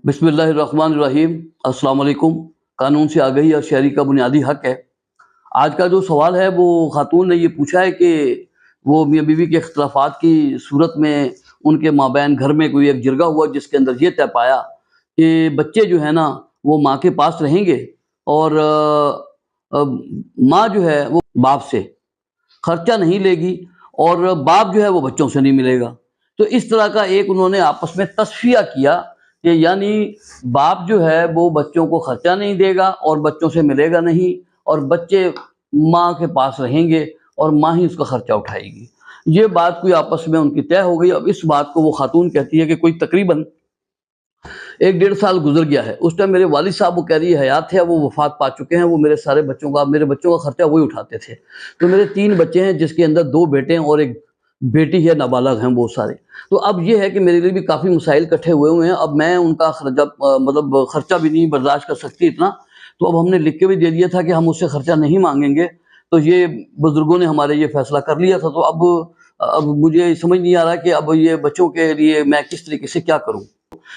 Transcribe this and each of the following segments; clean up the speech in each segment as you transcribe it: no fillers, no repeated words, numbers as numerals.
बिस्मिल्लाहिर्रहमानिर्रहीम। अस्सलाम वालेकुम। कानून से आगाही और शहरी का बुनियादी हक है। आज का जो सवाल है वो खातून ने ये पूछा है कि वो मियाँ बीवी के इख्तिलाफ़ात की सूरत में उनके माबैन घर में कोई एक जिरगा हुआ जिसके अंदर ये तय पाया कि बच्चे जो है ना वो माँ के पास रहेंगे और माँ जो है वो बाप से खर्चा नहीं लेगी और बाप जो है वो बच्चों से नहीं मिलेगा। तो इस तरह का एक उन्होंने आपस में तस्फिया किया कि यानी बाप जो है वो बच्चों को खर्चा नहीं देगा और बच्चों से मिलेगा नहीं और बच्चे माँ के पास रहेंगे और माँ ही उसका खर्चा उठाएगी। ये बात कोई आपस में उनकी तय हो गई। अब इस बात को वो खातून कहती है कि कोई तकरीबन 1-1.5 साल गुजर गया है। उस टाइम मेरे वालिद साहब वो कह रही है हयात थे, अब वो वफात पा चुके हैं। वो मेरे बच्चों का खर्चा वही उठाते थे। तो मेरे 3 बच्चे हैं जिसके अंदर 2 बेटे हैं और एक बेटी है, नाबालग हैं बहुत सारे। तो अब ये है कि मेरे लिए भी काफ़ी मसाइल इकट्ठे हुए हैं। अब मैं उनका खर्चा भी नहीं बर्दाश्त कर सकती इतना। तो अब हमने लिख के भी दे दिया था कि हम उससे खर्चा नहीं मांगेंगे। तो ये बुजुर्गों ने हमारे ये फैसला कर लिया था। तो अब मुझे समझ नहीं आ रहा कि अब ये बच्चों के लिए मैं किस तरीके से क्या करूं।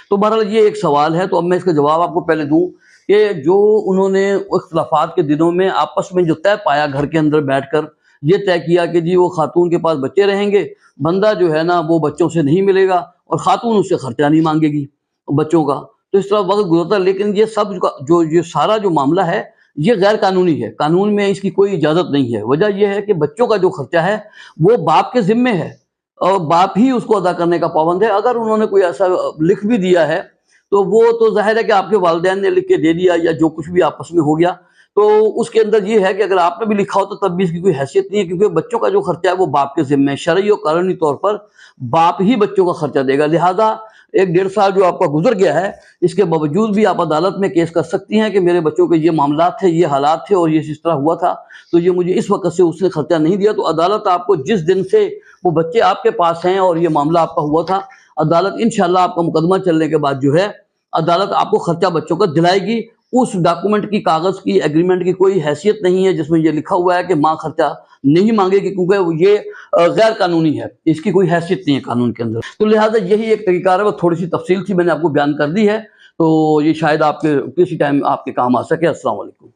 तो बहरहाल ये एक सवाल है। तो अब मैं इसका जवाब आपको पहले दूं कि जो उन्होंने इख्तिलाफात के दिनों में आपस में जो तय पाया घर के अंदर बैठकर ये तय किया कि जी वो खातून के पास बच्चे रहेंगे, बंदा जो है ना वो बच्चों से नहीं मिलेगा और खातून उससे खर्चा नहीं मांगेगी बच्चों का। तो इस तरह वक्त गुजरता है। लेकिन ये सब जो सारा जो मामला है ये गैर कानूनी है। कानून में इसकी कोई इजाज़त नहीं है। वजह यह है कि बच्चों का जो खर्चा है वो बाप के ज़िम्मे है और बाप ही उसको अदा करने का पाबंद है। अगर उन्होंने कोई ऐसा लिख भी दिया है तो वो तो ज़ाहिर है कि आपके वालिदैन ने लिख के दे दिया या जो कुछ भी आपस में हो गया। तो उसके अंदर ये है कि अगर आपने भी लिखा हो तो तब भी इसकी कोई हैसियत नहीं है, क्योंकि बच्चों का जो खर्चा है वो बाप के ज़िम्मे है। शरई और कानूनी तौर पर बाप ही बच्चों का खर्चा देगा। लिहाजा 1-1.5 साल जो आपका गुजर गया है, इसके बावजूद भी आप अदालत में केस कर सकती हैं कि मेरे बच्चों के ये मामलात थे, ये हालात थे और ये इस तरह हुआ था, तो ये मुझे इस वक्त से उसने खर्चा नहीं दिया। तो अदालत आपको जिस दिन से वो बच्चे आपके पास हैं और ये मामला आपका हुआ था, अदालत इंशाल्लाह आपका मुकदमा चलने के बाद जो है अदालत आपको खर्चा बच्चों का दिलाएगी। उस डॉक्यूमेंट की, कागज की, एग्रीमेंट की कोई हैसियत नहीं है जिसमें ये लिखा हुआ है कि माँ खर्चा नहीं मांगेगी, क्योंकि ये गैर कानूनी है, इसकी कोई हैसियत नहीं है कानून के अंदर। तो लिहाजा यही एक तरीका है। वो थोड़ी सी तफसील थी, मैंने आपको बयान कर दी है। तो ये शायद आपके किसी टाइम आपके काम आ सके। अस्सलाम वालेकुम।